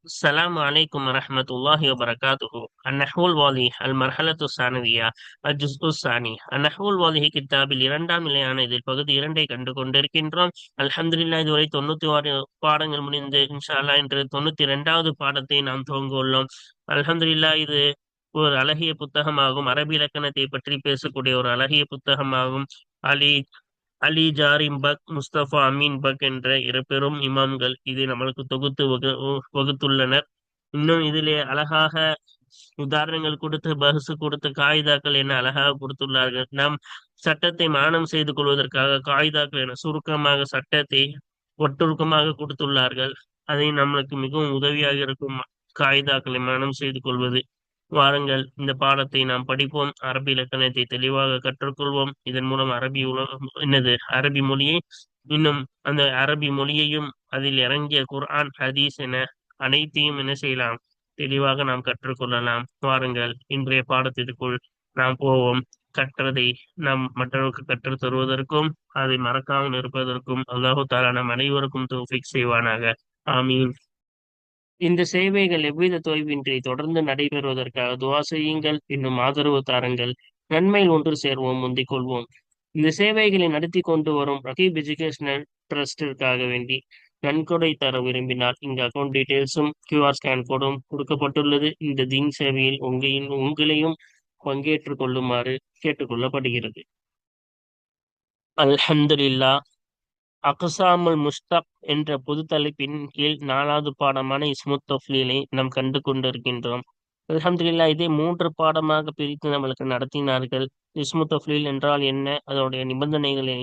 السلام عليكم ورحمة الله وبركاته. النحو الواضح المرحلة الثانوية الجزء الثاني. النحو الواضح கித்தாபில் இரண்டாம் நிலையான இதில் பகுதி இரண்டை கண்டு கொண்டிருக்கின்றோம். அல்ஹம்துலில்லாஹ் இதுவரை 96 பாடங்கள் முடிந்து இன்ஷா அல்லாஹ் இன்று 92வது பாடத்தை நாம் துவங்க உள்ளோம். அல்ஹம்துலில்லாஹ் இது ஒரு அழகிய புத்தகமாகும். அரபி இலக்கணத்தை பற்றி பேசக்கூடிய ஒரு அழகிய புத்தகமாகும். அலி அலி ஜாரிம் பக், முஸ்தபா அமீன் பக் என்ற இரு பெரும் இமாம்கள் இதை நம்மளுக்கு தொகுத்து வகுத்துள்ளனர். இன்னும் இதிலே அழகாக உதாரணங்கள் கொடுத்து பஹ்சு கொடுத்து காயிதாக்கள் என அழகாக கொடுத்துள்ளார்கள். நாம் சட்டத்தை மானம் செய்து கொள்வதற்காக காயிதாக்கள் என சுருக்கமாக சட்டத்தை ஒட்டுருக்கமாக கொடுத்துள்ளார்கள். அதை நம்மளுக்கு மிகவும் உதவியாக இருக்கும் காயிதாக்களை மானம் செய்து கொள்வது. வாருங்கள் இந்த பாடத்தை நாம் படிப்போம். அரபி இலக்கணத்தை தெளிவாக கற்றுக்கொள்வோம். இதன் மூலம் அரபி மொழியை இன்னும் அந்த அரபி மொழியையும் அதில் இறங்கிய குர்ஆன் ஹதீஸ் என அனைத்தையும் என்ன செய்யலாம், தெளிவாக நாம் கற்றுக்கொள்ளலாம். வாருங்கள் இன்றைய பாடத்திற்குள் நாம் போவோம். கற்றதை நாம் மற்றவர்களுக்கு கற்றுத் தருவதற்கும் அதை மறக்காமல் இருப்பதற்கும் அல்லாஹு தாலா நம் அனைவருக்கும் தௌஃபீக் செய்வானாக. ஆமீன். இந்த சேவைகள் எவ்வித தொய்வின்றி தொடர்ந்து நடைபெறுவதற்காக துவா செய்யுங்கள். இன்னும் ஆதரவு தாருங்கள். நன்மையில் ஒன்று சேர்வோம், முந்திக் கொள்வோம். இந்த சேவைகளை நடத்தி கொண்டு வரும் ரகீப் எஜுகேஷனல் ட்ரஸ்டிற்காக வேண்டி நன்கொடை தர விரும்பினால் இங்கு அக்கௌண்ட் டீடைல்ஸும் கியூஆர் ஸ்கேன் கோடும் கொடுக்கப்பட்டுள்ளது. இந்த தீன் சேவையில் உங்களையும் பங்கேற்றுக் கொள்ளுமாறு கேட்டுக்கொள்ளப்படுகிறது. அல்ஹம்துலில்லாஹ். அக்ஸாமுல் முஸ்தக் என்ற பொது தலைப்பின் கீழ் 4வது பாடமான இஸ்முத் தஃலீலை நாம் கண்டு கொண்டிருக்கின்றோம். அல்ஹம்துலில்லாஹ் இதை 3 பாடமாக பிரித்து நம்மளுக்கு நடத்தினார்கள். இஸ்முத் தஃலீல் என்றால் என்ன, அதனுடைய நிபந்தனைகளை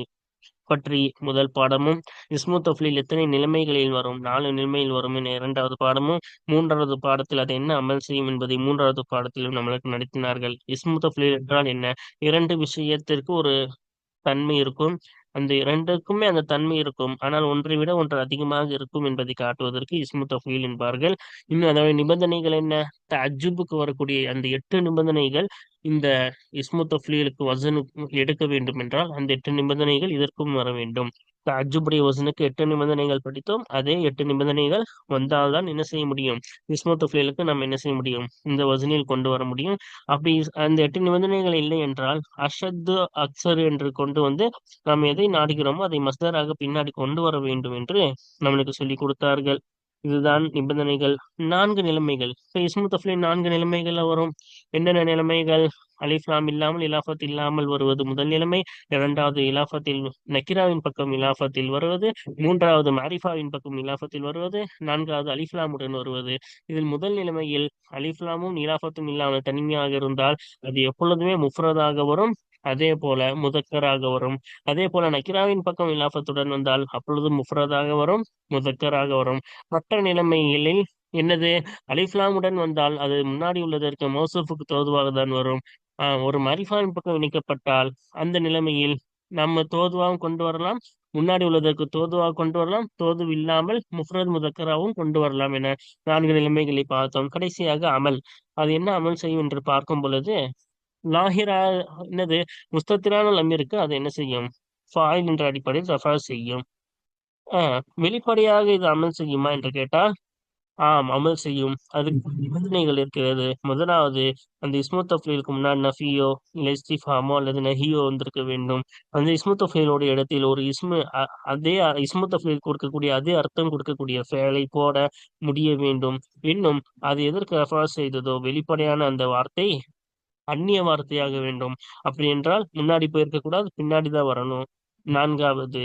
பற்றி முதல் பாடமும், இஸ்முத் தஃலீல் எத்தனை நிலைமைகளில் வரும், 4 நிலைமையில் வரும் என 2வது பாடமும், 3வது பாடத்தில் அது என்ன அமல் செய்யும் என்பதை 3வது பாடத்திலும் நம்மளுக்கு நடத்தினார்கள். இஸ்முத் தஃலீல் என்றால் என்ன, 2 விஷயத்திற்கு ஒரு தன்மை இருக்கும். அந்த இரண்டுக்குமே அந்த தன்மை இருக்கும். ஆனால் ஒன்றை விட ஒன்று அதிகமாக இருக்கும் என்பதை காட்டுவதற்கு இஸ்மு தஃபீல் என்பார்கள். இன்னும் அதோட நிபந்தனைகள் என்ன, தஅஜ்ஜுபுக்கு வரக்கூடிய அந்த 8 நிபந்தனைகள் இந்த இஸ்மு தஃலீலுக்கு வசனு எடுக்க வேண்டும் என்றால் அந்த 8 நிபந்தனைகள் இதற்கும் வர வேண்டும். தஅஜ்ஜுபுடைய வசனுக்கு 8 நிபந்தனைகள் படித்தோம். அதே 8 நிபந்தனைகள் வந்தால்தான் என்ன செய்ய முடியும், இஸ்மு தஃலீலுக்கு நம்ம என்ன செய்ய முடியும், இந்த வசனில் கொண்டு வர முடியும். அப்படி அந்த 8 நிபந்தனைகள் இல்லை என்றால் அஷத்து அக்சர் என்று கொண்டு வந்து நாம் எதை நாடுகிறோமோ அதை மஸ்தராக பின்னாடி கொண்டு வர வேண்டும் என்று நம்மளுக்கு சொல்லிக் கொடுத்தார்கள். இதுதான் நிபந்தனைகள். 4 நிலைமைகள். இப்ப இஸ்மு தஃலீல் 4 நிலைமைகள்ல வரும். என்னென்ன நிலைமைகள், அலிஃப் லாம் இல்லாமல் இலாஃபத் இல்லாமல் வருவது முதல் நிலைமை. 2வது இலாஃபத்தில் நக்கிராவின் பக்கம் இலாஃபத்தில் வருவது. 3வது மாரிஃபாவின் பக்கம் இலாஃபத்தில் வருவது. 4வது அலிஃப் லாமுடன் வருவது. இதில் முதல் நிலைமையில் அலிஃப் லாமும் இலாஃபத்தும் இல்லாமல் தனிமையாக இருந்தால் அது எப்பொழுதுமே முஃப்ரதாக வரும். அதே போல முதக்கராக வரும். அதே போல நக்கிராவின் பக்கம் இலாஃபத்துடன் வந்தால் அப்பொழுது முஃப்ரதாக வரும், முதக்கராக வரும். மற்ற நிலைமைகளில் என்னது, அலிஃப்லாமுடன் வந்தால் அது முன்னாடி உள்ளதற்கு மௌசூஃபுக்கு தோதுவாக தான் வரும். ஒரு மரிஃபாவின் பக்கம் இணைக்கப்பட்டால் அந்த நிலைமையில் நம்ம தோதுவாகவும் கொண்டு வரலாம், முன்னாடி உள்ளதற்கு தோதுவாக கொண்டு வரலாம், தோது இல்லாமல் முஃப்ரத் முதக்கராவும் கொண்டு வரலாம் என 4 நிலைமைகளை பார்த்தோம். கடைசியாக அமல். அது என்ன அமல் செய்யும் என்று பார்க்கும் பொழுது, லாஹிரா என்னது, முஸ்தத்திரான லம்மிற்கு அது என்ன செய்யும், ஃபாயில் என்ற அடிப்படையில் ரஃபா செய்யும். வெளிப்படையாக இது அமல் செய்யுமா என்று கேட்டால் ஆம், அமல் செய்யும். அதுக்கு நிபந்தனைகள் இருக்கிறது. முதலாவது, அந்த இஸ்மு தஃலீலுக்கு முன்னாடி நஃபியோ இல்லை இஸ்திஃபாமோ அல்லது நஹியோ வந்திருக்க வேண்டும். அந்த இஸ்மு தஃலீலோட இடத்தில் ஒரு அதே இஸ்மு தஃலீல் கொடுக்கக்கூடிய அதே அர்த்தம் கொடுக்கக்கூடிய ஃபேலை போட முடிய வேண்டும். இன்னும் அது எதற்கு ரெஃபர் செய்ததோ வெளிப்படையான அந்த வார்த்தை அந்நிய வார்த்தையாக வேண்டும். அப்படி என்றால் முன்னாடி போயிருக்க கூடாது, பின்னாடிதான் வரணும். 4வது,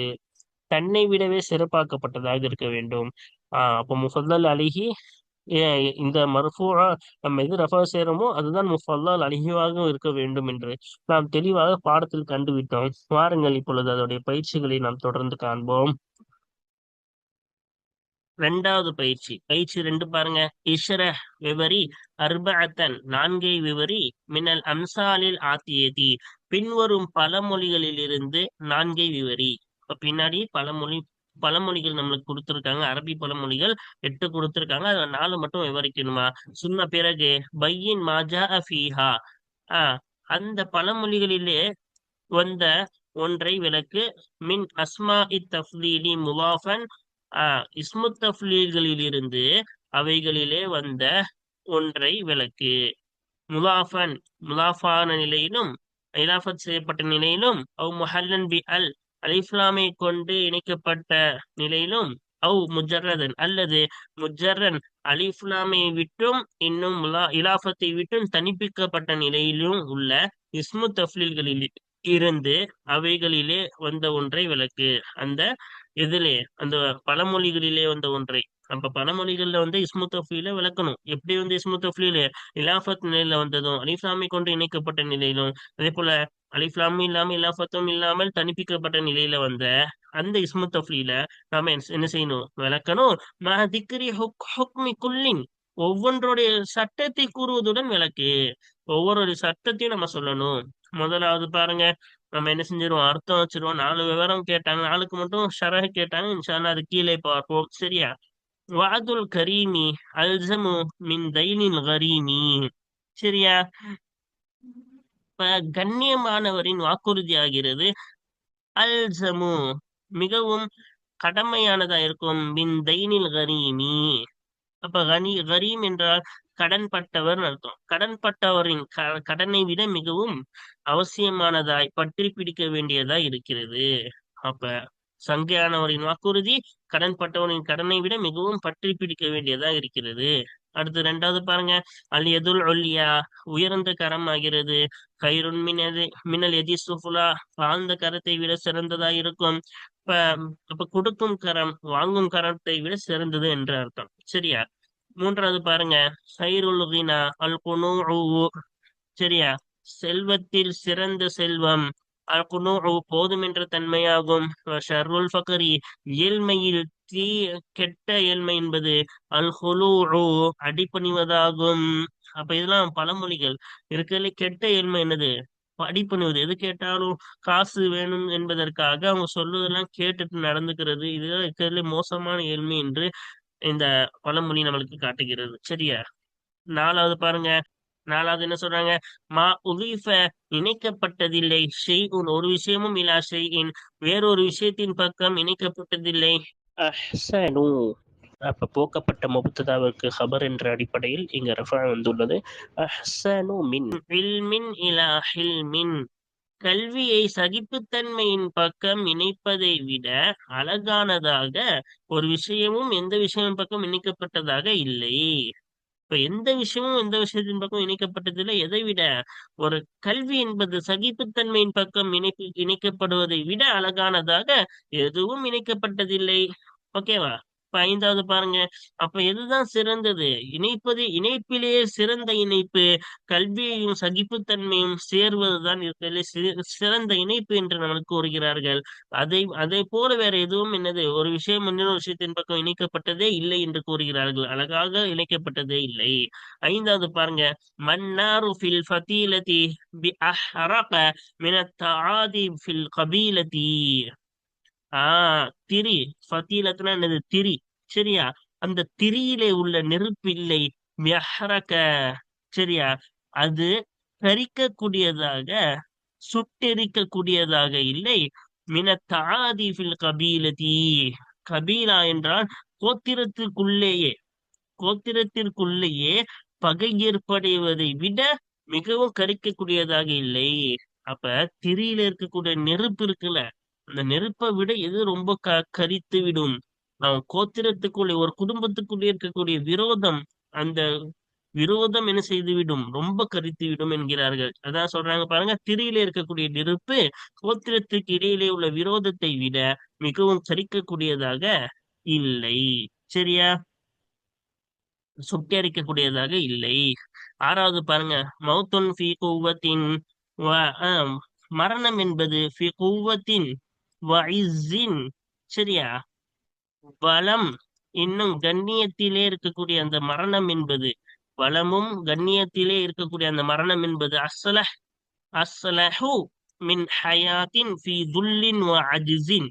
தன்னை விடவே சிறப்பாக்கப்பட்டதாக இருக்க வேண்டும். அப்போ முஃபல்லல் அலிஹி, இந்த மர்ஃபூஆ நம்ம எது ரெஃபர் செய்யறோமோ அதுதான் முஃபல்லல் அலிஹிவாக இருக்க வேண்டும் என்று நாம் தெளிவாக பாடத்தில் கண்டுவிட்டோம். வாருங்கள் இப்பொழுது அதோடைய பயிற்சிகளை நாம் தொடர்ந்து காண்போம். 2வது பயிற்சி, பயிற்சி 2 பாருங்க. இஷ்ரஹ் விவரி, அர்பஅத்தன் 4 விவரி, மினல் அம்சாலில் ஆத்தியதி பின்வரும் பழமொழிகளில் இருந்து 4 விவரி. இப்ப பின்னாடி பழமொழிகள் நம்மளுக்கு கொடுத்திருக்காங்க. அரபி பழமொழிகள் 8 கொடுத்திருக்காங்க. அதுல 4 மட்டும் விவரிக்கணுமா. சொன்ன பிறகு பையின் மாஜா ஃபீஹா, அந்த பழமொழிகளிலே வந்த ஒன்றை விளக்கு. மின் அஸ்மா இத் தஃலீலி முலாஃபன், இஸ்மு தஃலீல்களில் இருந்து அவைகளிலே வந்த ஒன்றை விளக்கு. முலாஃபன் முலாஃபான நிலையிலும் இலாஃபத் செய்யப்பட்ட நிலையிலும் முஹல்லன் பி அல் அலிஃப்லாமை கொண்டு இணைக்கப்பட்ட நிலையிலும் முஜர்ரதன் அல்லது முஜர்ரன் அலிஃப்லாமை விட்டும் இன்னும் இலாஃபத்தை விட்டும் தனிப்பிக்கப்பட்ட நிலையிலும் உள்ள இஸ்மு தஃப்லீல்களில் இருந்து அவைகளிலே வந்த ஒன்றை விளக்கு. அந்த எதிலே அந்த பழமொழிகளிலே வந்த ஒன்றை. அப்ப பழமொழிகள்ல இஸ்மு தஃப்லீல விளக்கணும். எப்படி இஸ்மு தஃப்லீல இலாஃபத் நிலையில வந்ததும் அலிஃப்லாமை கொண்டு இணைக்கப்பட்ட நிலையிலும், அதே போல அலிஃப்லாமும் இல்லாமல் இலாஃபத்தும் இல்லாமல் தனிப்பிக்கப்பட்ட நிலையில வந்த அந்த இஸ்மு தஃப்லீல நாம என்ன செய்யணும்? விளக்கணும். மா திக்ரி ஹுக்மி குல்லின், ஒவ்வொன்றுடைய சட்டத்தை கூறுவதுடன் விளக்கு. ஒவ்வொரு சட்டத்தையும் நம்ம சொல்லணும். முதலாவது பாருங்க, நம்ம என்ன செஞ்சிருவோம்? அர்த்தம் வச்சிருவோம். 4 விவரம் கேட்டாங்க, 4க்கு மட்டும் ஷரஹ் கேட்டாங்க. இன்ஷா அல்லாஹ் அது கீழே பார்ப்போம். சரியா? வாதுல் கரீமி அல்சமு மின் தைனில் கரீமி. சரியா? கண்ணியமானவரின் வாக்குறுதி ஆகிறது அல்சமு மிகவும் கடமையானதா இருக்கும். மின் தைனில் கரீமி, அப்ப கரீம் என்றால் கடன்பட்டவர் அர்த்தம். கடன்பட்டவரின் கடனை விட மிகவும் அவசியமானதாய் பற்றி பிடிக்க வேண்டியதாய் இருக்கிறது. அப்ப சங்கையானவரின் வாக்குறுதி கடன்பட்டவரின் கடனை விட மிகவும் பற்றி பிடிக்க வேண்டியதா இருக்கிறது. அடுத்து 2வது பாருங்க, அல் எதுல் ஒல்லியா, உயர்ந்த கரம் ஆகிறது. கயிறுன் மினல் எதி சுஃபுலா, தாழ்ந்த கரத்தை விட சிறந்ததா இருக்கும். அப்ப கொடுக்கும் கரம் வாங்கும் கரத்தை விட சிறந்தது என்று அர்த்தம். சரியா? 3வது பாருங்க, சைருல் கினா அல் குனூஉ. சரியா? செல்வத்தில் சிறந்த செல்வம் அல் குனூஉ போதும் என்ற தன்மையாகும். ஷர்ருல் ஃபக்ரி, ஏழ்மையில் கெட்ட ஏழ்மை என்பது அல் ஹுலூஉ அடிபணிவதாகும். அப்ப இதெல்லாம் பழமொழிகள். இருக்கிறதுல கெட்ட ஏழ்மை என்னது? அடிபணிவது. எது கேட்டாலும் காசு வேணும் என்பதற்காக அவங்க சொல்லுவதெல்லாம் கேட்டுட்டு நடந்துக்கிறது. இதுதான் இருக்கிறதுல மோசமான ஏழ்மை என்று இந்த பழமொழி நம்மளுக்கு காட்டுகிறது. சரியா? 4வது பாருங்க, 4வது என்ன சொல்றாங்க? மா உலீஃப இணைக்கப்பட்டதில்லை. ஷெய்உன் ஒரு விஷயமும் இலா ஷெய்இன் வேறொரு விஷயத்தின் பக்கம் இணைக்கப்பட்டதில்லை. அஹ்ஸனு, அப்ப போக்கப்பட்ட முப்ததாவிற்கு ஹபர் என்ற அடிப்படையில் இங்க ரஃபா வந்துள்ளது. அஹ்ஸனு மின் இல்மின் இலா ஹில்மின், கல்வியை சகிப்புத்தன்மையின் பக்கம் இணைப்பதை விட அழகானதாக ஒரு விஷயமும் எந்த விஷயமும் பக்கம் இணைக்கப்பட்டதாக இல்லை. இப்ப எந்த விஷயமும் எந்த விஷயத்தின் பக்கம் இணைக்கப்பட்டதில்லை. எதை விட? ஒரு கல்வி என்பது சகிப்புத்தன்மையின் பக்கம் இணைக்கப்படுவதை விட அழகானதாக எதுவும் இணைக்கப்பட்டதில்லை. ஓகேவா? இப்ப 5வது பாருங்க, அப்ப எதுதான் சிறந்தது? இணைப்பிலேயே சிறந்த இணைப்பு கல்வியையும் சகிப்புத்தன்மையும் சேர்வதுதான் இருக்கிறதுல சிறந்த இணைப்பு என்று நம்மளுக்கு கூறுகிறார்கள். அதை போல வேற எதுவும் என்னது? ஒரு விஷயம் இன்னொரு விஷயத்தின் பக்கம் இணைக்கப்பட்டதே இல்லை என்று கூறுகிறார்கள். அழகாக இணைக்கப்பட்டதே இல்லை. 5வது பாருங்க, மன்னாரு ஃபில் ஃபதீலதி பி அஹ்ரக மினத் தஆதி ஃபில் கபீலதி. திரி, ஃபதீலத்னா என்னது? திரி. சரியா? அந்த திரியிலே உள்ள நெருப்பில்லை. யஹ்ரக, சரியா? அது கரிக்கக்கூடியதாக சுட்டெரிக்கக்கூடியதாக இல்லை. மினத் தஆதி ஃபில் கபீலதி, கபீலா என்றால் கோத்திரத்திற்குள்ளேயே பகை ஏற்படுவதை விட மிகவும் கரிக்கக்கூடியதாக இல்லை. அப்ப திரியில இருக்கக்கூடிய நெருப்பு இருக்குல்ல, அந்த நெருப்பை விட எது ரொம்ப கரித்து விடும்? கோத்திரத்துக்குள்ளே ஒரு குடும்பத்துக்குள்ளே இருக்கக்கூடிய விரோதம், அந்த விரோதம் என்ன செய்துவிடும்? ரொம்ப கரித்து விடும் என்கிறார்கள். அதான் சொல்றாங்க பாருங்க, திரியில இருக்கக்கூடிய நெருப்பு கோத்திரத்துக்கு இடையிலே உள்ள விரோதத்தை விட மிகவும் கரிக்கக்கூடியதாக இல்லை. சரியா? சுட்டரிக்கக்கூடியதாக இல்லை. 6வது பாருங்க, மௌத்துன் ஃபி குவத்தின், மரணம் என்பது ஃபி குவத்தின் வ இஸ்ஸின். சரியா? பலம் இன்னும் கண்ணியத்திலே இருக்கக்கூடிய அந்த மரணம் என்பது, பலமும் கண்ணியத்திலே இருக்கக்கூடிய அந்த மரணம் என்பது அஸ்லஹு மின் ஹயாத்தின் ஃபி துல்லின் வ அஜ்ஸின்,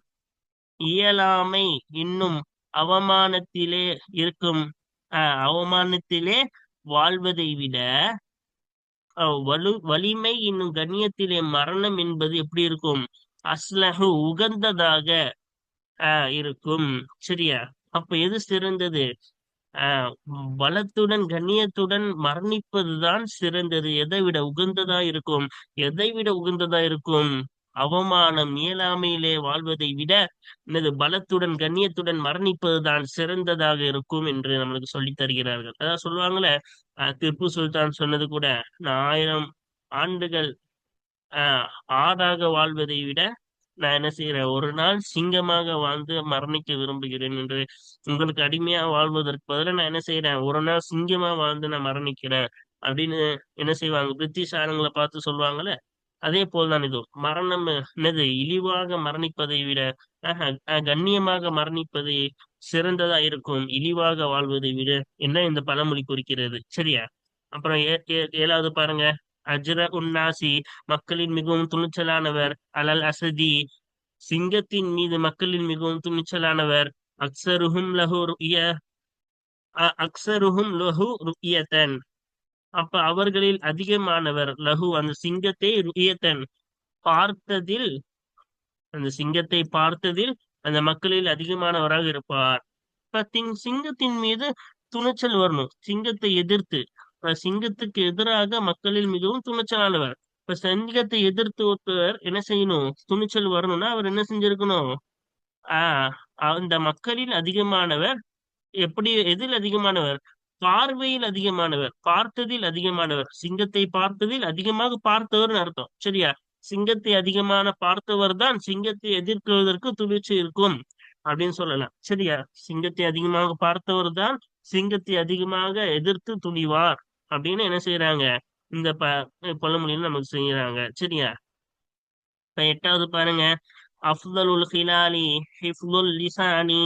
இயலாமை இன்னும் அவமானத்திலே இருக்கும் அவமானத்திலே வாழ்வதை விட வலிமை இன்னும் கண்ணியத்திலே மரணம் என்பது எப்படி இருக்கும்? அஸ்லஹு உகந்ததாக இருக்கும். சரியா? அப்ப எது சிறந்தது? ஆஹ் பலத்துடன் கண்ணியத்துடன் மரணிப்பதுதான் சிறந்தது. எதை விட உகந்ததா இருக்கும்? எதை விட உகந்ததா இருக்கும்? அவமானம் இயலாமையிலே வாழ்வதை விட எனது பலத்துடன் கண்ணியத்துடன் மரணிப்பதுதான் சிறந்ததாக இருக்கும் என்று நம்மளுக்கு சொல்லித் தருகிறார்கள். அதான் சொல்லுவாங்கல்ல, திப்பு சுல்தான் சொன்னது கூட, நான் 1000 ஆண்டுகள் ஆஹ் ஆடாக வாழ்வதை விட நான் என்ன செய்யறேன், ஒரு நாள் சிங்கமாக வாழ்ந்து மரணிக்க விரும்புகிறேன் என்று. உங்களுக்கு அடிமையா வாழ்வதற்கு பதிலா நான் என்ன செய்யறேன், ஒரு நாள் சிங்கமா வாழ்ந்து நான் மரணிக்கிறேன் அப்படின்னு என்ன செய்வாங்க, பிரிட்டிஷ் ஆளுங்களை பார்த்து சொல்லுவாங்கல்ல. அதே போல்தான் இது மரணம். என்னது, இழிவாக மரணிப்பதை விட கண்ணியமாக மரணிப்பது சிறந்ததா இருக்கும், இழிவாக வாழ்வதை விட, என்ன இந்த பழமொழி குறிக்கிறது. சரியா? அப்புறம் 7வது பாருங்க. அஜ்ர உன்னாசி, மக்களின் மிகவும் துணிச்சலானவர். அலல் அசதி, சிங்கத்தின் மீது மக்களின் மிகவும் துணிச்சலானவர். அக்ஸருஹும் லஹு ருய அக்ஸருஹும் லஹு ருயதன். அப்ப அவர்களில் அதிகமானவர், லஹு அந்த சிங்கத்தை, ருயதன் பார்த்ததில், அந்த சிங்கத்தை பார்த்ததில் அந்த மக்களில் அதிகமானவராக இருப்பார். இப்ப சிங்கத்தின் மீது துணிச்சல் வரணும், சிங்கத்தை எதிர்த்து. இப்ப சிங்கத்துக்கு எதிராக மக்களில் மிகவும் துணிச்சலானவர். இப்ப சிங்கத்தை எதிர்த்து ஒருத்தர் என்ன செய்யணும், துணிச்சல் வரணும்னா அவர் என்ன செஞ்சிருக்கணும்? ஆஹ் அந்த மக்களில் அதிகமானவர். எப்படி, எதில் அதிகமானவர்? பார்வையில் அதிகமானவர், பார்த்ததில் அதிகமானவர். சிங்கத்தை பார்த்ததில் அதிகமாக பார்த்தவர்னு அர்த்தம். சரியா? சிங்கத்தை அதிகமான பார்த்தவர் தான் சிங்கத்தை எதிர்க்குவதற்கு துணிச்சு இருக்கும் அப்படின்னு சொல்லலாம். சரியா? சிங்கத்தை அதிகமாக பார்த்தவர் தான் சிங்கத்தை அதிகமாக எதிர்த்து துணிவார் அப்படின்னு என்ன செய்யறாங்க, இந்த பழமொழியில நமக்கு செய்யறாங்க. சரியா? இப்ப 8வது பாருங்க. அஃதலுல் ஹிலாலி ஹிஃப்துல் லிசானி.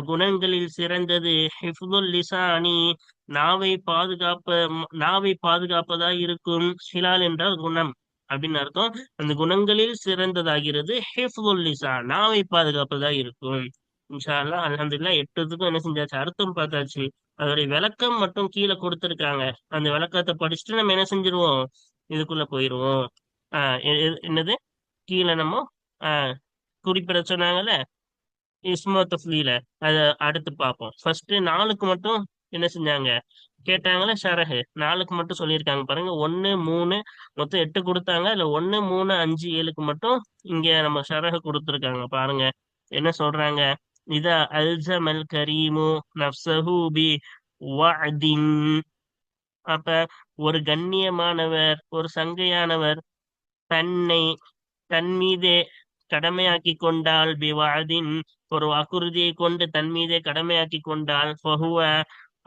குணங்களில் சிறந்தது ஹிஃப்துல் லிசானி, நாவை பாதுகாப்பதா இருக்கும். ஹிலால் என்றால் குணம் அப்படின்னு அர்த்தம். அந்த குணங்களில் சிறந்ததாகிறது ஹிஃப்துல் லிசான், நாவை பாதுகாப்பதா இருக்கும். இன்ஷா அல்லாஹ் அல்ஹம்துலில்லாஹ் 8த்துக்கும் என்ன செஞ்சாச்சு, அர்த்தம் பார்த்தாச்சு. அதோடைய விளக்கம் மட்டும் கீழே கொடுத்திருக்காங்க. அந்த விளக்கத்தை படிச்சுட்டு நம்ம என்ன செஞ்சிருவோம், இதுக்குள்ள போயிருவோம். என்னது, கீழே நம்ம ஆஹ் குறிப்பிட சொன்னாங்கல்ல இஸ்மத்துஃலீல, அத அடுத்து பார்ப்போம். ஃபர்ஸ்ட் 4க்கு மட்டும் என்ன செஞ்சாங்க, கேட்டாங்களே ஷரஹு. 4க்கு மட்டும் சொல்லியிருக்காங்க பாருங்க. 1, 3, மொத்தம் 8 கொடுத்தாங்க. இல்ல 1, 3, 5, 7க்கு மட்டும் இங்க நம்ம ஷரஹு கொடுத்துருக்காங்க பாருங்க. என்ன சொல்றாங்க? இதா அல்ஜமல் கரீமு நஃப்ஸஹு பி வஅதின். அப்ப ஒரு கண்ணியமானவர், ஒரு சங்கையானவர் தன்னை தன் மீதே கடமையாக்கி கொண்டால், பிவாதின் ஒரு வாக்குறுதியை கொண்டு தன் மீதே கடமையாக்கி கொண்டால், ஃபஹுவ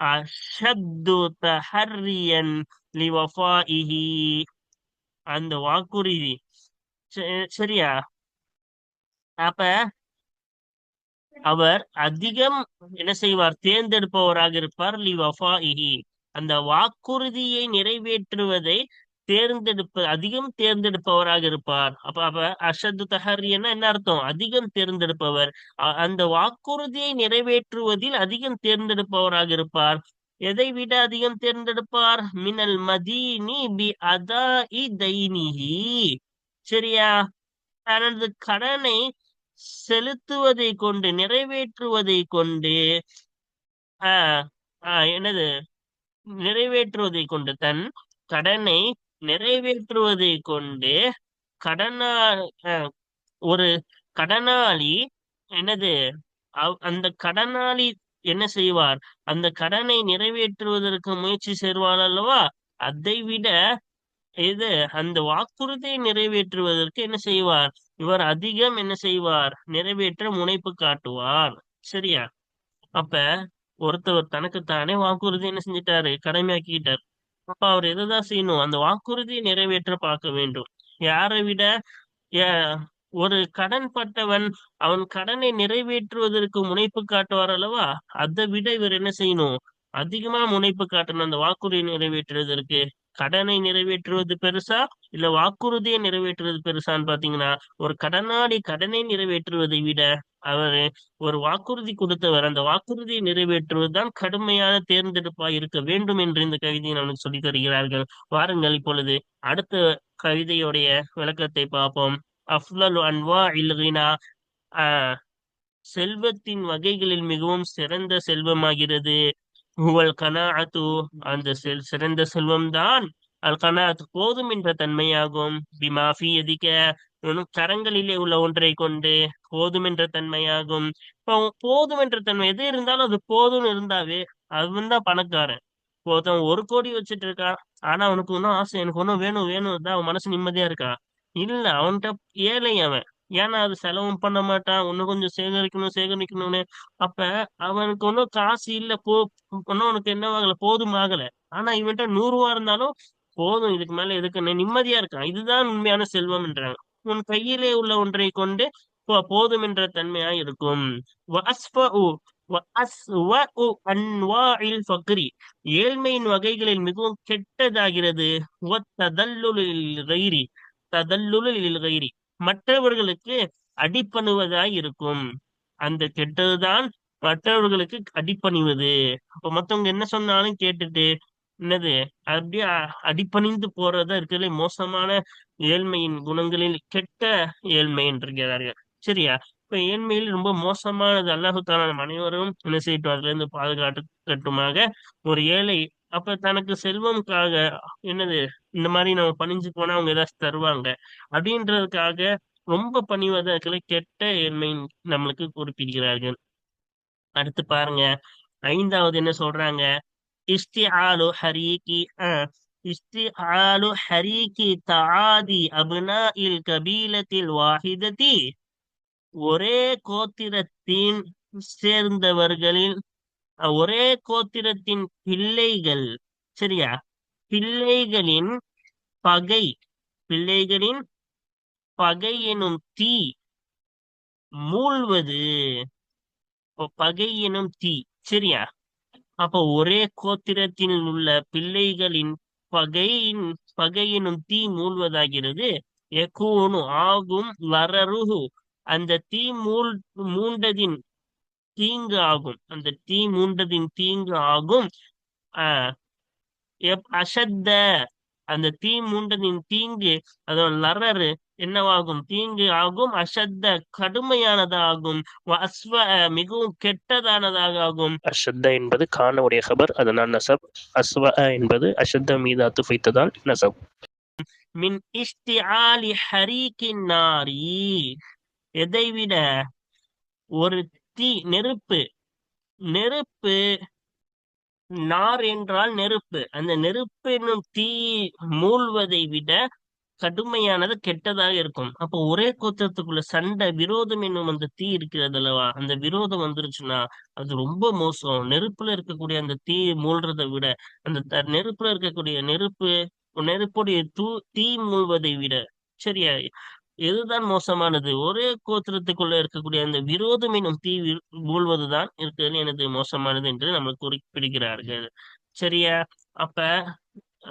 அஷத்து தஹர்ரியன் லிவஃபாஇஹி. அந்த வாக்குறுதி சரியா? அப்ப அவர் அதிகம் என்ன செய்வார், தேர்ந்தெடுப்பவராக இருப்பார். லிவஃபாஇஹி, அந்த வாக்குறுதியை நிறைவேற்றுவதை அதிகம் தேர்ந்தெடுப்பவராக இருப்பார். அப்ப அஷத்து தஹரியன்னா என்ன அர்த்தம்? அதிகம் தேர்ந்தெடுப்பவர். அந்த வாக்குறுதியை நிறைவேற்றுவதில் அதிகம் தேர்ந்தெடுப்பவராக இருப்பார். எதை விட அதிகம் தேர்ந்தெடுப்பார்? மினல் மதீனி பி அதாஇ தைனிஹி. சரியா? தனது கடனை செலுத்துவதை கொண்டு, நிறைவேற்றுவதை கொண்டு, ஆஹ் என்னது, நிறைவேற்றுவதை கொண்டு, தன் கடனை நிறைவேற்றுவதை கொண்டு, கடனா அஹ், ஒரு கடனாளி என்னது, அந்த கடனாளி என்ன செய்வார், அந்த கடனை நிறைவேற்றுவதற்கு முயற்சி செய்வார் அல்லவா, அதை விட இது அந்த வாக்குறுதியை நிறைவேற்றுவதற்கு என்ன செய்வார், இவர் அதிகம் என்ன செய்வார், நிறைவேற்ற முனைப்பு காட்டுவார். சரியா? அப்ப ஒருத்தவர் தனக்குத்தானே வாக்குறுதி என்ன செஞ்சிட்டாரு, கடமையாக்கிட்டார். அப்ப அவர் எதைதான் செய்யணும், அந்த வாக்குறுதியை நிறைவேற்ற பார்க்க வேண்டும். யாரை விட? ஏ- ஒரு கடன் பட்டவன் அவன் கடனை நிறைவேற்றுவதற்கு முனைப்பு காட்டுவார் அல்லவா, அதை விட இவர் என்ன செய்யணும், அதிகமா முனைப்பு காட்டணும் அந்த வாக்குறுதியை நிறைவேற்றுவதற்கு. கடனை நிறைவேற்றுவது பெருசா, இல்ல வாக்குறுதியை நிறைவேற்றுவது பெருசான்னு பாத்தீங்கன்னா, ஒரு கடனாளி கடனை நிறைவேற்றுவதை விட அவர் ஒரு வாக்குறுதி கொடுத்தவர் அந்த வாக்குறுதியை நிறைவேற்றுவதுதான் கடுமையான தேர்ந்தெடுப்பா இருக்க வேண்டும் என்று இந்த கவிதையை நமக்கு சொல்லித் தருகிறார்கள். வாருங்கள் இப்பொழுது அடுத்த கவிதையுடைய விளக்கத்தை பார்ப்போம். அஃலலு அன்வா இல் கினா. செல்வத்தின் வகைகளில் மிகவும் சிறந்த செல்வமாகிறது. ஹுவல் கனாஅத்து, அந்த சிறந்த செல்வம்தான் அல் கனாஅத், போதும் என்ற தன்மையாகும். பிமா ஃபி யதிக, உன் கரங்களிலே உள்ள ஒன்றை கொண்டு போதும் என்ற தன்மையாகும். இப்போ போதும் என்ற தன்மை எது இருந்தாலும் அது போதும்னு இருந்தாவே அவன் தான் பணக்காரன். இப்போ ஒருத்தன் 1 கோடி வச்சுட்டு இருக்கான், ஆனா அவனுக்கு இன்னும் ஆசை, எனக்கு ஒன்னும் வேணும் வேணும் தான், அவன் மனசு நிம்மதியா இருக்கா? இல்ல, அவன்கிட்ட ஏழை அவன். ஏன்னா அது செலவும் பண்ண மாட்டான், இன்னும் கொஞ்சம் சேகரிக்கணும் சேகரிக்கணும்னு. அப்ப அவனுக்கு ஒன்றும் காசு இல்ல, ஒன்னும் உனக்கு என்ன ஆகல, போதும் ஆகல. ஆனா இவன்ட்ட 100 ரூபா இருந்தாலும் போதும், இதுக்கு மேல எதுக்குன்னு நிம்மதியா இருக்கான். இதுதான் உண்மையான செல்வம் என்றாங்க. உன் கையிலே உள்ள ஒன்றை கொண்டு போதும் என்ற தன்மையா இருக்கும். வஅஸ்ஃபஉ வஅஸ்வஉ அன்வாஇல் ஃபக்ரி, ஏழ்மையின் வகைகளில் மிகவும் கெட்டதாகிறது. வத்ததல்லுலில் கைரி, ததல்லுலில் கைரி, மற்றவர்களுக்கு அடிபணுவதாய் இருக்கும். அந்த கெட்டதுதான் மற்றவர்களுக்கு அடிபணிவது. அப்ப மத்தவங்க என்ன சொன்னாலும் கேட்டுட்டு என்னது அப்படியே அடிபணிந்து போறதா இருக்கிறதுல மோசமான ஏழ்மையின் குணங்களில் கெட்ட ஏழ்மை என்கிறார்கள். சரியா? இப்ப ஏழ்மையில் ரொம்ப மோசமானது. அல்லாஹு தாலா நம் அனைவரும் என்ன செய்யட்டும், அதுல இருந்து பாதுகாட்டுமாக. ஒரு ஏழை அப்ப தனக்கு செல்வம்காக என்னது இந்த மாதிரி நம்ம பணிஞ்சு போனா அவங்க ஏதாச்சும் தருவாங்க அப்படின்றதுக்காக ரொம்ப பணிவதற்குள்ள கெட்ட ஏழ்மை நம்மளுக்கு குறிப்பிடுகிறார்கள். அடுத்து பாருங்க, 5வது என்ன சொல்றாங்க? இஸ்திஆலு ஹரீகி இஸ்திஆலு ஹரீகி தஆதி அப்னாஇல் கபீலத்தில் வாஹிததி, ஒரே கோத்திரத்தின் சேர்ந்தவர்களின் ஒரே கோத்திரத்தின் பிள்ளைகள், சரியா, பிள்ளைகளின் பகை, பிள்ளைகளின் பகை எனும் தீ மூழ்வது. பகை எனும் தீ, சரியா? அப்போ ஒரே கோத்திரத்தில் உள்ள பிள்ளைகளின் பகையின் பகையினும் தீ மூழ்வதாகிறது. எக்கூனு ஆகும், லரருஹு, அந்த தீ மூண்டதின் தீங்கு ஆகும், அந்த தீ மூண்டதின் தீங்கு ஆகும். ஆஹ் அஷத்த, அந்த தீ மூண்டதின் தீங்கு, அதோட லரரு என்னவாகும், தீங்கு ஆகும். அஷத்த, கடுமையானதாகும். அஸ்வ, மிகவும் கெட்டதானதாக ஆகும். அஷத்த என்பது காணவுடைய ஹபர், அதனால் நசப். அஸ்வ என்பது அஷத்த மீது அத்துஃபைத்ததால் நசப். மின் இஷ்டிஆலி ஹரீக்கின் நாரி, எதை விட? ஒரு தீ, நெருப்பு. நெருப்பு, நார் என்றால் நெருப்பு. அந்த நெருப்பு என்னும் தீ மூழ்வதை விட கடுமையானது, கெட்டதாக இருக்கும். அப்போ ஒரே கோத்திரத்துக்குள்ள சண்டை, விரோதம் என்னும் அந்த தீ இருக்கிறது அல்லவா, அந்த விரோதம் வந்துருச்சுன்னா அது ரொம்ப மோசம். நெருப்புல இருக்கக்கூடிய அந்த தீ மூழ்றதை விட, அந்த நெருப்புல இருக்கக்கூடிய நெருப்புடைய தீ மூழ்வதை விட, சரியா, எதுதான் மோசமானது? ஒரே கோத்திரத்துக்குள்ள இருக்கக்கூடிய அந்த விரோதம் எனும் தீ மூழ்வதுதான் இருக்கிறது எனது மோசமானது என்று நம்ம குறிப்பிடுகிறார்கள். சரியா? அப்ப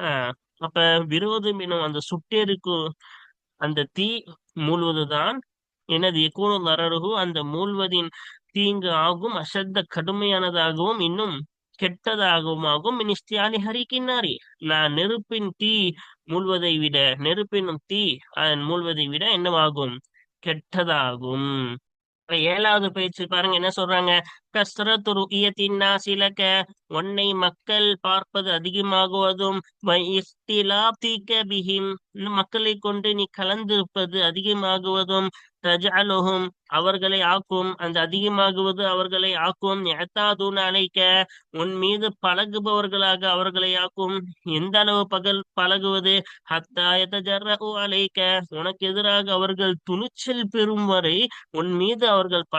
ஆஹ் அப்ப விரோதம் எனும் அந்த சுட்டெரிக்கும் அந்த தீ மூழ்வதுதான் எனது எக்கூணும் நரருகு, அந்த மூழ்வதின் தீங்கு ஆகும். அசத்த, கடுமையானதாகவும் இன்னும் கெட்டதாகவும் ஆகும். மினிஸ்தியாலி ஹரிக்கின்னாரி, நான் நெருப்பின் தீ மூழ்வதை விட, நெருப்பினும் தீ மூழ்வதை விட என்னவாகும், கெட்டதாகும். 7வது பயிற்சி பாருங்க, என்ன சொல்றாங்க? கஸ்ரத்து ருஇயத்தின் நாசிலக, உன்னை மக்கள் பார்ப்பது அதிகமாகுவதும், இஃப்திலாத்திக பிஹிம், மக்களை கொண்டு நீ கலந்திருப்பது அதிகமாகுவதும், தஜஅலுஹும், அவர்களை ஆக்கும், அந்த அதிகமாகுவது அவர்களை ஆக்கும், யஅதாதுன அலைக்க, உன் மீது பழகுபவர்களாக அவர்களை ஆக்கும். எந்த அளவு பழகுவது? ஹத்தா யதஜர்ரஉ அலைக்க, உனக்கு எதிராக அவர்கள் துணிச்சல் பெறும் வரை உன் மீது அவர்கள்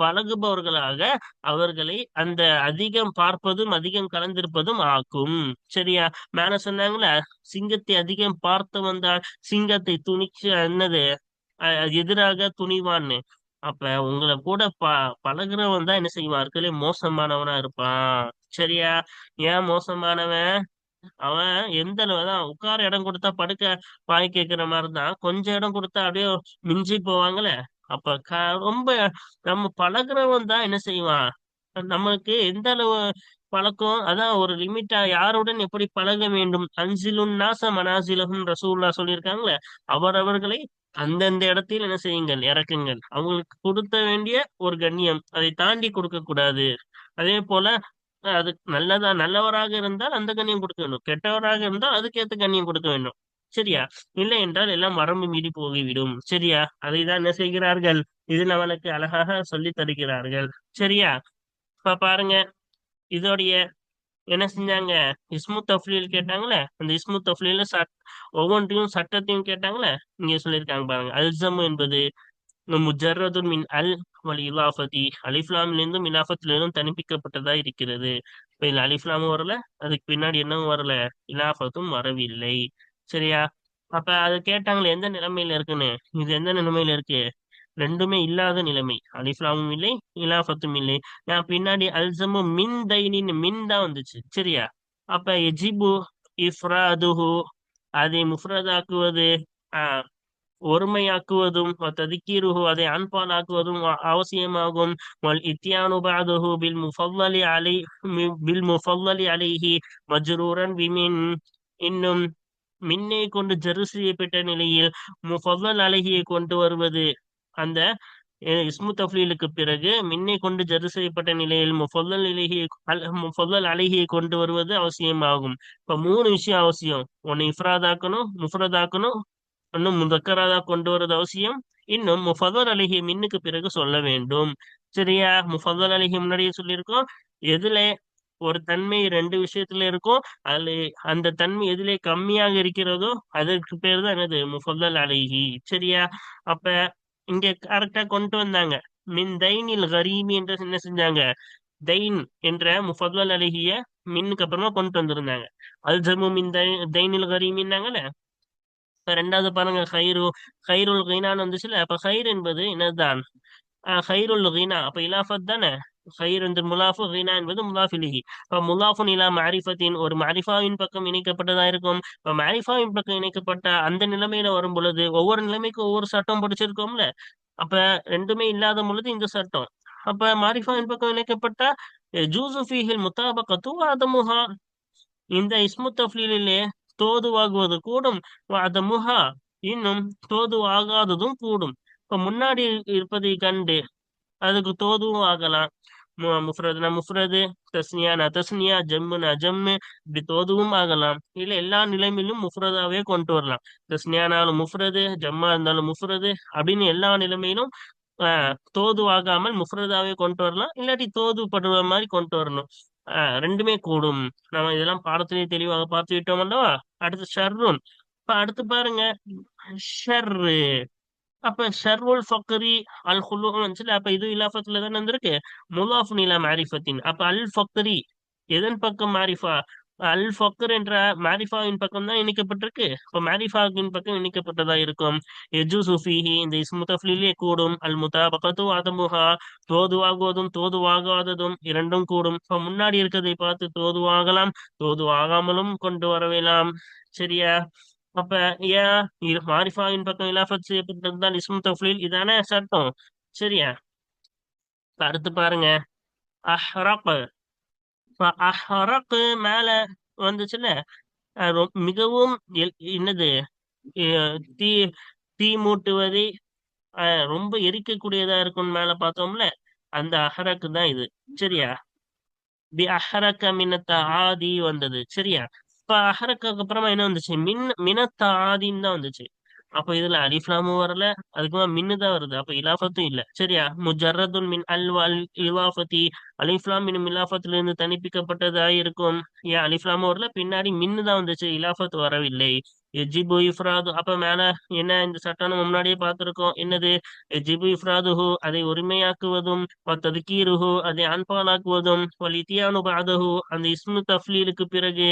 பழகுபவர்களாக அவர்களை அந்த அதிகம் பார்ப்பதும் அதிகம் கலந்திருப்பதும் ஆக்கும். சரியா? மேல சொன்னாங்களே, சிங்கத்தை அதிகம் பார்த்து வந்தால் சிங்கத்தை துணிச்சு என்னது எதிராக துணிவான்னு. அப்ப உங்களை கூட பழகுறவன் தான் என்ன செய்வார்களே மோசமானவனா இருப்பான். சரியா? ஏன் மோசமானவன்? அவன் எந்த அளவுதான் உட்கார இடம் கொடுத்தா படுக்க பாய் கேட்கிற மாதிரிதான், கொஞ்சம் இடம் கொடுத்தா அப்படியே மிஞ்சி போவாங்களே. அப்ப ரொம்ப நம்ம பழகுறவன் தான் என்ன செய்வான், நமக்கு எந்த அளவு பழக்கம் அதான் ஒரு லிமிட்டா யாருடன் எப்படி பழக வேண்டும். அன்சிலுன் நாச மனாசிலகும் ரசூல்லா சொல்லியிருக்காங்களே, அவரவர்களை அந்தந்த இடத்தில் என்ன செய்யுங்கள், இறக்குங்கள். அவங்களுக்கு கொடுத்த வேண்டிய ஒரு கண்ணியம் அதை தாண்டி கொடுக்க கூடாது. அதே போல அது நல்லவராக இருந்தால் அந்த கண்ணியம் கொடுக்க வேண்டும், கெட்டவராக இருந்தால் அதுக்கேற்ற கண்ணியம் கொடுக்க வேண்டும். சரியா? இல்லை என்றால் எல்லாம் வரம்பு மீறி போய்விடும். சரியா? அதைதான் என்ன செய்கிறார்கள், இது நம்மளுக்கு அழகாக சொல்லி தருகிறார்கள். சரியா? இப்ப பாருங்க, இதோடைய என்ன செஞ்சாங்க, இஸ்மு தஃப்லீல் கேட்டாங்களே, அந்த இஸ்மு தஃப்லீல ஒவ்வொன்றையும் சட்டத்தையும் கேட்டாங்களே, இங்க சொல்லியிருக்காங்க பாருங்க. அல்சமு என்பது முஜர்ரதுன் மின் அல் வல் இலாஃபதி, அலிஃப்லாமிலிருந்தும் இலாஃபத்திலிருந்தும் தனிப்பிக்கப்பட்டதா இருக்கிறது. இப்ப இதுல அலிஃப்லாமும் வரல, அதுக்கு பின்னாடி என்னவும் வரல, இலாஃபத்தும் வரவில்லை. சரியா? அப்ப அது கேட்டாங்களே எந்த நிலைமையில இருக்குன்னு, இது எந்த நிலைமையில இருக்கு, ரெண்டுமே இல்லாத நிலைமை. அலிஃப்லாமும் இல்லை, இலாஃபத்தும் இல்லை. நான் பின்னாடி அல்சமு மின் தைனின் மின் தான் வந்துச்சு. சரியா? அப்ப எஜிபு இஃப்ராதுஹு, அதை முஃப்ரதாக்குவது, ஆஹ் ஒருமையாக்குவதும், ததிக்கீருஹு அதை ஆண்பாலாக்குவதும் அவசியமாகும். வல் இத்யானு பஅதுஹு பில் முஃபல்லலி அலைஹி மஜ்ரூரன் பிமின், இன்னும் மின்னை கொண்டு ஜரு செய்யப்பட்ட நிலையில் முஃபல்லல் அலைஹியை கொண்டு வருவது. அந்த இஸ்மு தஃப்லீலுக்கு பிறகு மின்னை கொண்டு ஜரு செய்யப்பட்ட நிலையில் முஃபல்லல் அலைஹியை கொண்டு வருவது அவசியமாகும். இப்ப மூணு விஷயம் அவசியம். ஒன்னு இஃப்ராதாக்கணும், முஃப்ரதாக்கணும், இன்னும் முதக்கராதா கொண்டு வரது அவசியம். இன்னும் முஃபல்லல் அலைஹி மின்னுக்கு பிறகு சொல்ல வேண்டும். சரியா? முஃபல்லல் அலைஹி முன்னாடியே சொல்லியிருக்கோம். எதுல ஒரு தன்மை ரெண்டு விஷயத்துல இருக்கும், அதுல அந்த தன்மை எதிலே கம்மியாக இருக்கிறதோ அதற்கு பேர் தான் என்னது, முஃபல்லல் அலைஹி. சரியா? அப்ப இங்க கரெக்டா கொண்டு வந்தாங்க. மின் தைனில் கரீமி என்று என்ன செஞ்சாங்க, தைன் என்ற முஃபல்லல் அலைஹிய மின்னுக்கு அப்புறமா கொண்டு வந்திருந்தாங்க. அல்ஜமு மின் தைனில் கரீமின்னாங்கல்ல. இப்ப ரெண்டாவது பாருங்க, ஹைருல் கீனான்னு வந்துச்சுல. அப்ப ஹைர் என்பது என்னதுதான், ஹைருல் கீனா, அப்ப இலாஃபத் தானே. ஹைர் என்று முலாஃபு, கீனா என்பது முலாஃபிலிஹி. இப்ப முலாஃபுன் இலா மாரிஃபத்தின், ஒரு மாரிஃபாவின் பக்கம் இணைக்கப்பட்டதா இருக்கும். இப்ப மாரிஃபாவின் பக்கம் இணைக்கப்பட்ட அந்த நிலைமையில வரும் பொழுது ஒவ்வொரு நிலைமைக்கும் ஒவ்வொரு சட்டம் படிச்சிருக்கோம்ல. அப்ப ரெண்டுமே இல்லாத பொழுது இந்த சட்டம். அப்ப மாரிஃபாவின் பக்கம் இணைக்கப்பட்ட ஜூசு ஃபீஹில் முத்தாபகத்து அதமுஹா, இந்த இஸ்மு தஃப்லீலிலே தோதுவாகுவது கூடும், அதமுஹா இன்னும் தோதுவாகாததும் கூடும். இப்ப முன்னாடி இருப்பதை கண்டு அதுக்கு தோதுவும் ஆகலாம். முஃப்ரதுனா முஃப்ரது, தஸ்னியானா தஸ்னியா, ஜம்முனா ஜம்மு, இப்படி தோதுவும் ஆகலாம். இல்ல எல்லா நிலைமையிலும் முஃப்ரதாவே கொண்டு வரலாம். தஸ்னியானாலும் முஃப்ரது, ஜம்மா இருந்தாலும் முஃப்ரது, அப்படின்னு எல்லா நிலைமையிலும் தோது ஆகாமல் முஃப்ரதாவே கொண்டு வரலாம். இல்லாட்டி தோது படுற மாதிரி கொண்டு வரணும். ரெண்டுமே கூடும். நம்ம இதெல்லாம் பாடத்திலேயே தெளிவாக பார்த்து விட்டோம் அல்லவா. அடுத்து ஷர்ருன். இப்ப அடுத்து பாருங்க, ஷர்ரு. அப்ப ஷர்ருல் ஃபக்ரி அல் ஹுலூன்னு வந்துச்சுல. அப்ப இது இலாஃபத்துல தானே வந்திருக்கு, முலாஃபுன் இலா மாரிஃபத்தின். அப்ப அல் ஃபக்ரி எதன் பக்கம் மாரிஃபா, அல் ஃபக்ர் என்ற மாரிஃபாவின் பக்கம் தான் இணைக்கப்பட்டிருக்கு. இப்ப மாரிஃபாவின் பக்கம் இணைக்கப்பட்டதா இருக்கும். எஜூசு ஃபீஹி, இந்த இஸ்மு தஃப்லீலே கூடும். அல் முதாபகத்து அதமுஹா, தோதுவாகுவதும் தோதுவாகாததும் இரண்டும் கூடும். இப்ப முன்னாடி இருக்கிறதை பார்த்து தோதுவாகலாம், தோதுவாகாமலும் கொண்டு வரவேலாம். சரியா? அப்ப ஏன் மாரிஃபாவின் பக்கம் இலாஃபத் செய்யப்பட்டிருந்தால் இஸ்மு தஃப்லீல், இதானே சட்டம். சரியா? இப்ப அடுத்து பாருங்க, அஹ்ரக். இப்ப அஹ்ரக் மேல வந்துச்சுல, மிகவும் என்னது, தீ தீ மூட்டுவதை ரொம்ப எரிக்கக்கூடியதா இருக்கும் மேல பார்த்தோம்ல, அந்த அஹ்ரக் தான் இது. சரியா? பி அஹ்ரக மினத்த ஆதி வந்தது. சரியா? இப்ப அஹ்ரக்கு அப்புறமா என்ன வந்துச்சு, மினத்த ஆதின்னு தான் வந்துச்சு. அப்ப இதுல அலிஃப்லாமும் வரல, அதுக்குமா மின்னு தான் வருது. அப்ப இலாஃபத்தும் இல்ல. சரியா? முஜர்ரதுன் மின் அல் இலாஃபதி, அலிஃப்லாம் மின் இலாஃபத்திலிருந்து தனிப்பிக்கப்பட்டதா இருக்கும். ஏன் அலிஃப்லாமும் வரல, பின்னாடி மின்னு தான் வந்துச்சு, இலாஃபத் வரவில்லை. எஜிபு இஃப்ராது. அப்ப மேல என்ன இந்த சட்டம் நம்ம முன்னாடியே பார்த்திருக்கோம், என்னது, எஜிபு இஃப்ராதுஹு அதை ஒருமையாக்குவதும், ததுக்கீருஹு அதை ஆண்பாலாக்குவதும், இத்தியானு பஅதஹு அந்த இஸ்மு தஃப்லீலுக்கு பிறகு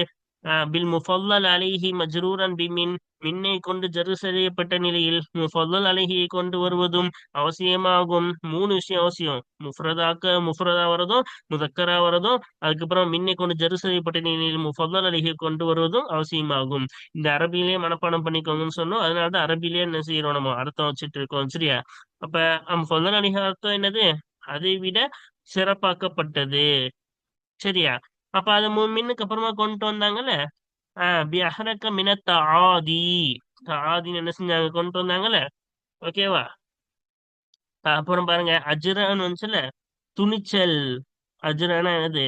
பில் முஃபல்லல் அலைஹி மஜ்ரூரன் பிமின், மின்னை கொண்டு ஜரு செய்யப்பட்ட நிலையில் முஃபல்லல் அலைஹியை கொண்டு வருவதும் அவசியமாகும். மூணு விஷயம் அவசியம். முஃப்ரதா வரதும், முதக்கரா வரதும், அதுக்கப்புறம் மின்னை கொண்டு ஜரு செய்யப்பட்ட நிலையில் முஃபல்லல் அலைஹியை கொண்டு வருவதும் அவசியமாகும். இந்த அரபியிலேயே மனப்பாடம் பண்ணிக்கோங்கன்னு சொன்னோம். அதனாலதான் அரபிலேயே என்ன செய்யறோம், நம்ம அர்த்தம் வச்சுட்டு இருக்கோம். சரியா? அப்ப முஃபல்லல் அலைஹி அர்த்தம் என்னது, அதை விட சிறப்பாக்கப்பட்டது. சரியா? அப்ப அதை மின்னுக்கு அப்புறமா கொண்டு வந்தாங்கல்ல. பிஅஹ்ரக மினத் தஆதி. தஆதின்னு என்ன செஞ்சாங்க, கொண்டு வந்தாங்கல்ல. ஓகேவா? அப்புறம் பாருங்க, அஜ்ரன்னு வந்துச்சுல, துணிச்சல். அஜ்ரனா என்னது?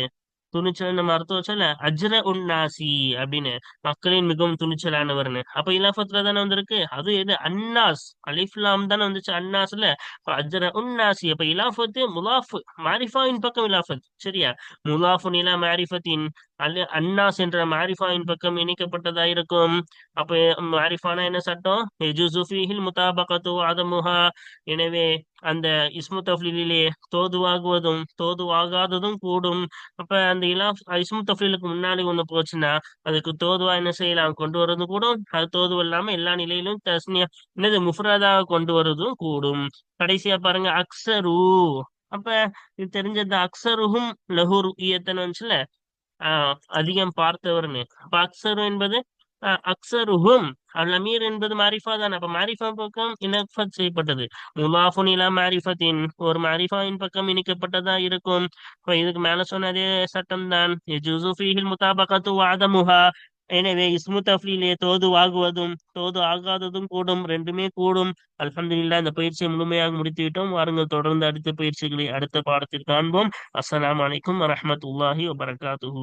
துணிச்சல். நம்ம அர்த்தம் வச்சல அஜ்ர உன்னாசி அப்படின்னு, மக்களின் மிகவும் துணிச்சலானவர்னு. அப்ப இலாஃபத்துல தானே வந்திருக்கு. அது எது? அன்னாஸ். அலிஃப்லாம் தானே வந்துச்சு அன்னாஸ்ல. அப்ப அஜ்ர உன்னாசி. அப்ப இலாஃபத்து முலாஃப், மாரிஃபாவின் பக்கம் இலாஃபத். சரியா? முலாஃபுன் இலா மாரிஃபத்தின். அன்னாஸ் என்ற மாரிஃபாவின் பக்கம் இணைக்கப்பட்டதா இருக்கும். அப்ப மாரிஃபானா என்ன சட்டம்? யஜுசு ஃபீஹில் முதாபகத்து அதமுஹா. எனவே அந்த இஸ்மு தஃலீலிலே தோதுவாகுவதும் தோதுவாகாததும் கூடும். அப்ப அந்த இஸ்மு தஃலீலுக்கு முன்னாடி ஒண்ணு போச்சுன்னா அதுக்கு தோதுவா என்ன செய்யலாம், கொண்டு வர்றது கூடும். அது தோது இல்லாம எல்லா நிலையிலும் தஸ்னியா என்னது முஃப்ரதாக கொண்டு வர்றதும் கூடும். கடைசியா பாருங்க, அக்ஸரு. அப்ப இது தெரிஞ்சது, அக்ஸருஹும் லஹு ருஇயத்தன் வந்துச்சுல. அதிகம் பார்த்தவர்னு. அப்ப அக்ஸரு என்பது அக்ஸருஹும். அமீர் என்பது மாரிஃபா தானே. அப்ப மாரிஃபா பக்கம் இனஃபத் செய்யப்பட்டது. முலாஃபுன் இலா மாரிஃபத்தின், ஒரு மாரிஃபாவின் பக்கம் இணைக்கப்பட்டதா இருக்கும். இப்ப இதுக்கு மேல சொன்ன அதே சட்டம் தான். யஜூஸு ஃபீஹில் முதாபகத்து வஅதமுஹா. எனவே இஸ்மு தஃலீலே தோது ஆகுவதும் தோது ஆகாததும் கூடும், ரெண்டுமே கூடும். அல்ஹம்துலில்லாஹ், இந்த பயிற்சியை முழுமையாக முடித்து விட்டோம். வாருங்கள், தொடர்ந்து அடுத்த பயிற்சிகளை அடுத்த பாடத்தில் காண்போம். அஸ்ஸலாமு அலைக்கும் வரஹ்மத்துல்லாஹி வபரகாத்துஹு.